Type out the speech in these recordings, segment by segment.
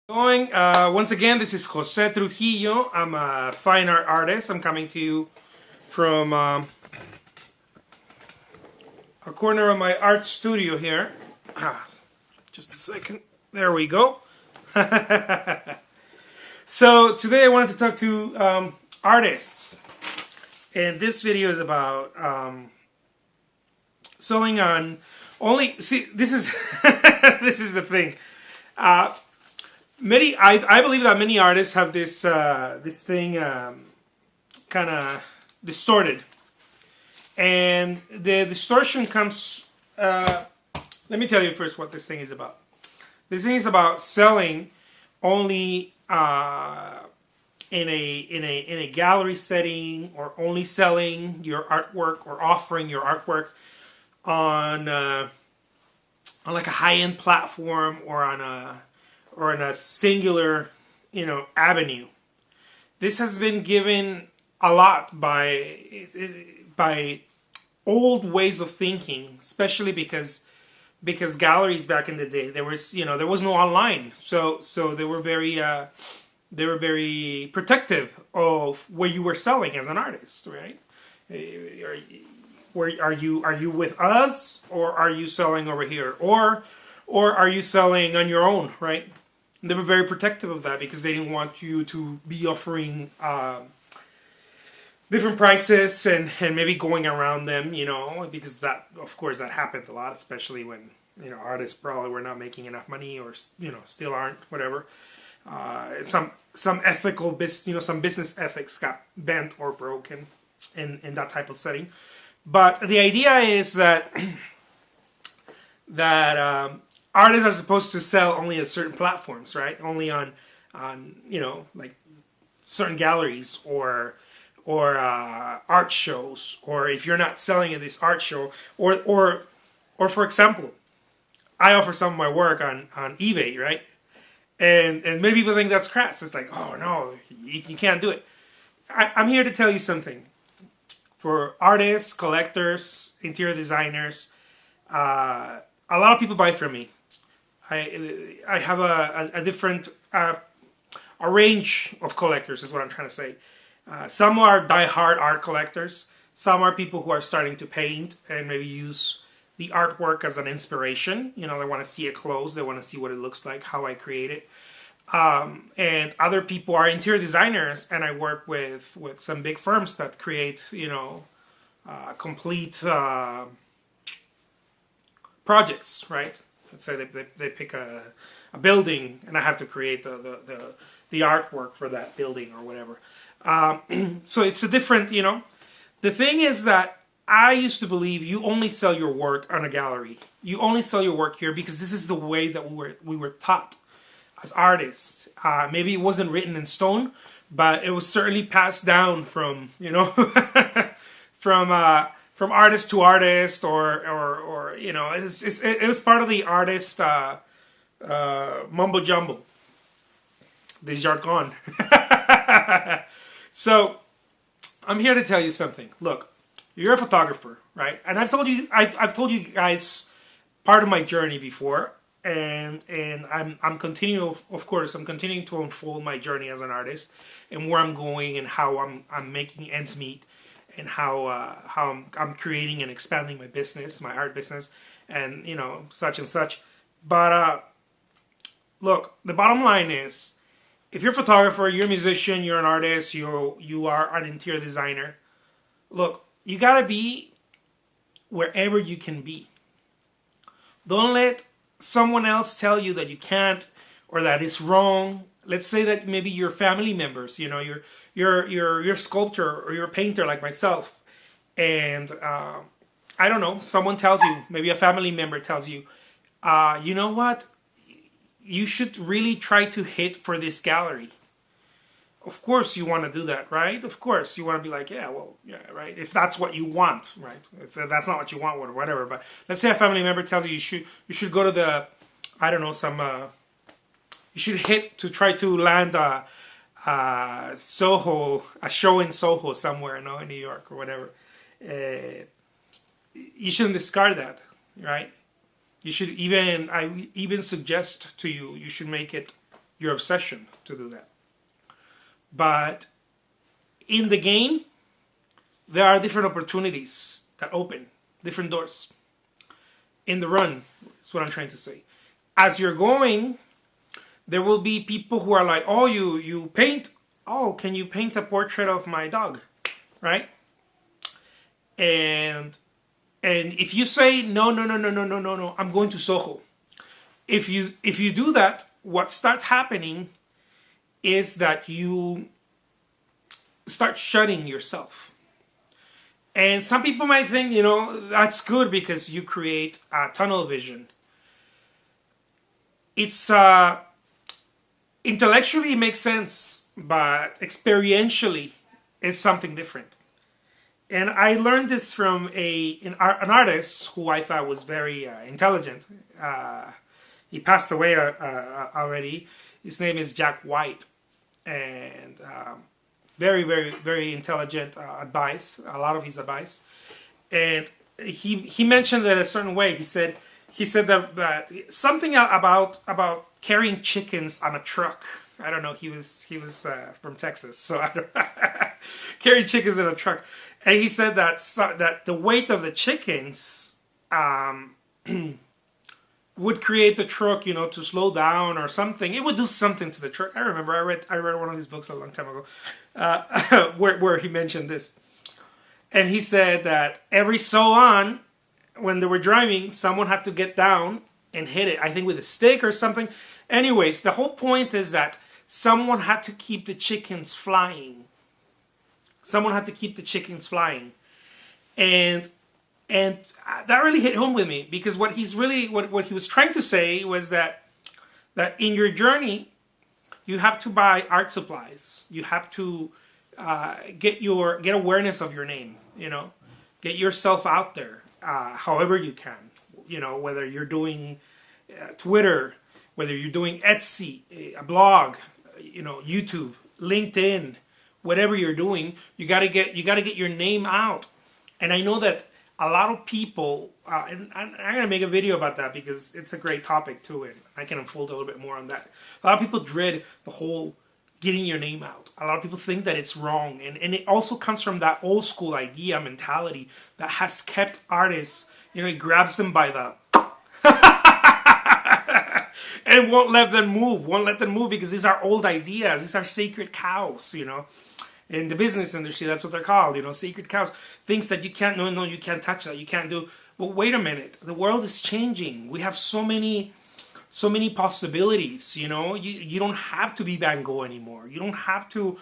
Once again, this is Jose Trujillo. I'm a fine art artist. I'm coming to you from a corner of my art studio here. Just a second. There we go. So today I wanted to talk to artists, and this video is about selling on only. See, this is this is the thing. I believe that many artists have this thing kind of distorted, and the distortion comes. Let me tell you first what this thing is about. This thing is about selling only in a gallery setting, or only selling your artwork or offering your artwork on like a high-end platform or on a singular, avenue. This has been given a lot by old ways of thinking, especially because galleries back in the day, there was no online, so they were very protective of where you were selling as an artist, right? Are you with us, or are you selling over here, or are you selling on your own, right? And they were very protective of that because they didn't want you to be offering different prices and maybe going around them, because that, of course, that happened a lot, especially when artists probably were not making enough money, or still aren't, whatever. Some ethical some business ethics got bent or broken in that type of setting. But the idea is that artists are supposed to sell only at certain platforms, right? Only on like certain galleries or art shows, or if you're not selling at this art show, or for example, I offer some of my work on eBay, right? And many people think that's crass. It's like, oh no, you can't do it. I'm here to tell you something. For artists, collectors, interior designers, a lot of people buy from me. I have a different a range of collectors, is what I'm trying to say. Some are die-hard art collectors. Some are people who are starting to paint and maybe use the artwork as an inspiration. They want to see it close. They want to see what it looks like, how I create it. And other people are interior designers, and I work with some big firms that create, complete projects, right? Let's say they pick a building, and I have to create the artwork for that building or whatever. So it's a different, The thing is that I used to believe you only sell your work on a gallery. You only sell your work here because this is the way that we were taught as artists. Maybe it wasn't written in stone, but it was certainly passed down from from artist to artist, or it was part of the artist mumbo jumbo, the jargon. So I'm here to tell you something. Look, you're a photographer, right? And I've told you guys part of my journey before, and I'm continuing, of course, I'm continuing to unfold my journey as an artist, and where I'm going, and how I'm making ends meet, and how I'm creating and expanding my business, my art business, and such and such. But look, the bottom line is, if you're a photographer, you're a musician, you're an artist, you are an interior designer, look, you gotta be wherever you can be. Don't let someone else tell you that you can't, or that it's wrong. Let's say that maybe your family members, you're a sculptor or you're a painter like myself, and I don't know, someone tells you, maybe a family member tells you, you know what? You should really try to hit for this gallery. Of course you want to do that, right? Of course you want to be like, yeah, right? If that's what you want, right? If that's not what you want, whatever. But let's say a family member tells you you should go to the, I don't know, you should hit to try to land a Soho, a show in Soho somewhere, in New York or whatever. You shouldn't discard that, right? You should I even suggest to you, you your obsession to do that. But in the game, there are different opportunities that open, different doors. In the run, is what I'm trying to say. As you're going, there will be people who are like, oh, you paint? Oh, can you paint a portrait of my dog? Right? And if you say, no, I'm going to Soho. If you do that, what starts happening is that you start shutting yourself. And some people might think, that's good because you create a tunnel vision. It's intellectually it makes sense, but experientially it's something different. And I learned this from an artist who I thought was very intelligent. He passed away already. His name is Jack White. And very, very, very intelligent advice, a lot of his advice. And he mentioned it a certain way. He said that something about carrying chickens on a truck. I don't know. He was from Texas, so I don't carrying chickens in a truck. And he said that the weight of the chickens would create the truck, to slow down or something. It would do something to the truck. I remember I read one of his books a long time ago, where he mentioned this. And he said that every so on, when they were driving, someone had to get down and hit it. I think with a stick or something. Anyways, the whole point is that someone had to keep the chickens flying. Someone had to keep the chickens flying, and that really hit home with me, because what he was trying to say was that in your journey, you have to buy art supplies. You have to get awareness of your name. Get yourself out there, however you can. Whether you're doing Twitter, whether you're doing Etsy, a blog, YouTube, LinkedIn, whatever you're doing, you gotta get your name out. And I know that a lot of people, and I'm gonna make a video about that because it's a great topic too, and I can unfold a little bit more on that. A lot of people dread the whole getting your name out. A lot of people think that it's wrong, and it also comes from that old school idea mentality that has kept artists. It grabs them by the and won't let them move because these are old ideas. These are sacred cows, In the business industry, that's what they're called, sacred cows. Things that you can't, no, you can't touch that, you can't do. But wait a minute, the world is changing. We have so many possibilities, You don't have to be Van Gogh anymore. You don't have to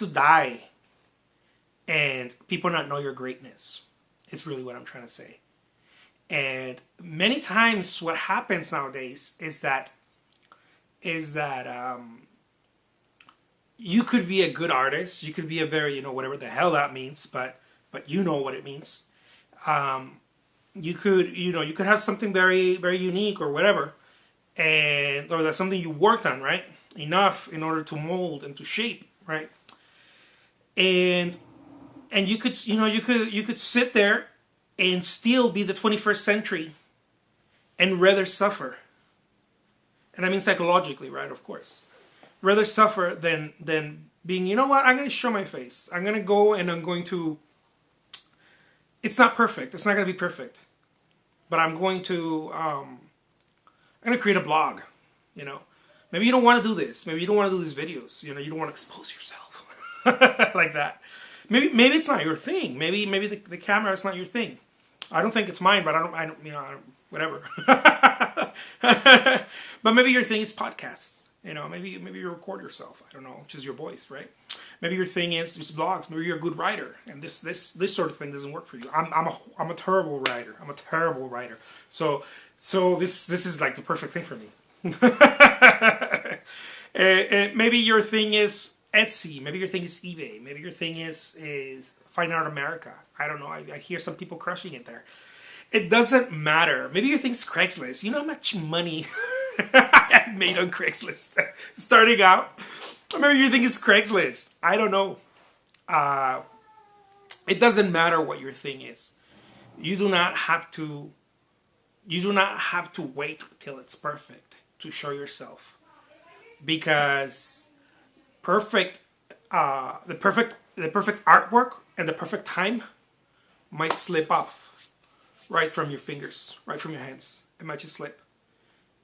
die and people not know your greatness. It's really what I'm trying to say. And many times what happens nowadays is that you could be a good artist. You could be a very, whatever the hell that means, but you know what it means. You could have something very, very unique or whatever, or that's something you worked on, right? Enough in order to mold and to shape, right? And you could sit there and still be the 21st century and rather suffer. And I mean psychologically, right? Of course. Rather suffer than being, I'm going to show my face. I'm going to go and I'm going to... It's not perfect. It's not going to be perfect. But I'm going to create a blog, Maybe you don't want to do this. Maybe you don't want to do these videos. You don't want to expose yourself like that. Maybe it's not your thing. Maybe the camera is not your thing. I don't think it's mine, but I don't whatever. But maybe your thing is podcasts. Maybe you record yourself. I don't know, which is your voice, right? Maybe your thing is just blogs. Maybe you're a good writer, and this sort of thing doesn't work for you. I'm a terrible writer. I'm a terrible writer. So this is like the perfect thing for me. And maybe your thing is Etsy. Maybe your thing is eBay. Maybe your thing is Fine Art America. I don't know. I hear some people crushing it there. It doesn't matter. Maybe your thing's Craigslist. You know how much money I made on Craigslist starting out? Or maybe your thing is Craigslist. I don't know. It doesn't matter what your thing is. You do not have to wait till it's perfect. to show yourself, because the perfect artwork and the perfect time might slip off right from your fingers, right from your hands. It might just slip,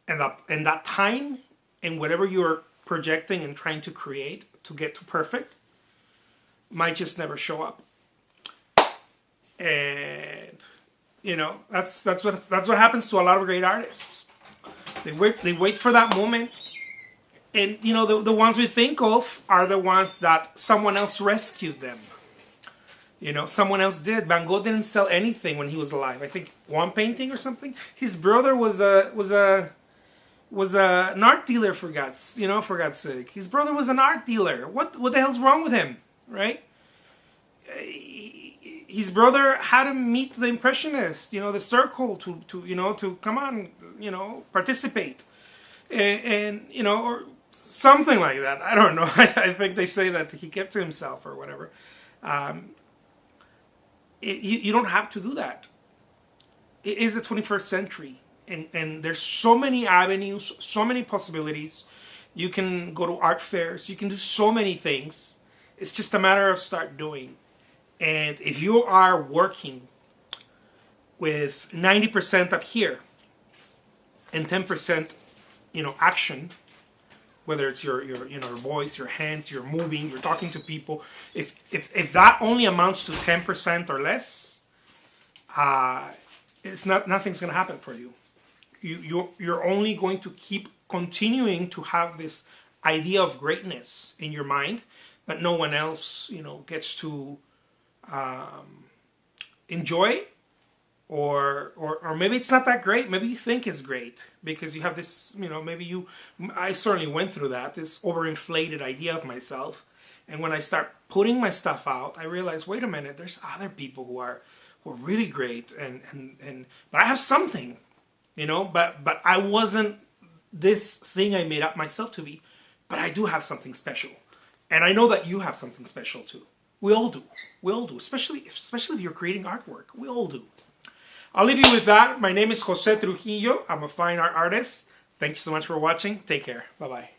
and that time and whatever you're projecting and trying to create to get to perfect might just never show up. And that's what happens to a lot of great artists. They wait for that moment, and the ones we think of are the ones that someone else rescued them. Someone else did. Van Gogh didn't sell anything when he was alive. I think one painting or something. His brother was an art dealer, for God's sake. His brother was an art dealer. What the hell's wrong with him, right? His brother had him meet the Impressionists, the circle to come on, participate, and or something like that. I don't know. I think they say that he kept to himself or whatever. You don't have to do that. It is the 21st century, and there's so many avenues, so many possibilities. You can go to art fairs. You can do so many things. It's just a matter of start doing. And if you are working with 90% up here and 10%, action, whether it's your voice, your hands, you're moving, you're talking to people, if that only amounts to 10% or less, nothing's going to happen for you. You're only going to keep continuing to have this idea of greatness in your mind, but no one else, gets to enjoy, or maybe it's not that great. Maybe you think it's great because you have this, I certainly went through that, this overinflated idea of myself. And when I start putting my stuff out, I realize, wait a minute, there's other people who are really great, but I have something, but I wasn't this thing I made up myself to be, but I do have something special. And I know that you have something special too. We all do. We all do. Especially if you're creating artwork. We all do. I'll leave you with that. My name is Jose Trujillo. I'm a fine art artist. Thank you so much for watching. Take care. Bye-bye.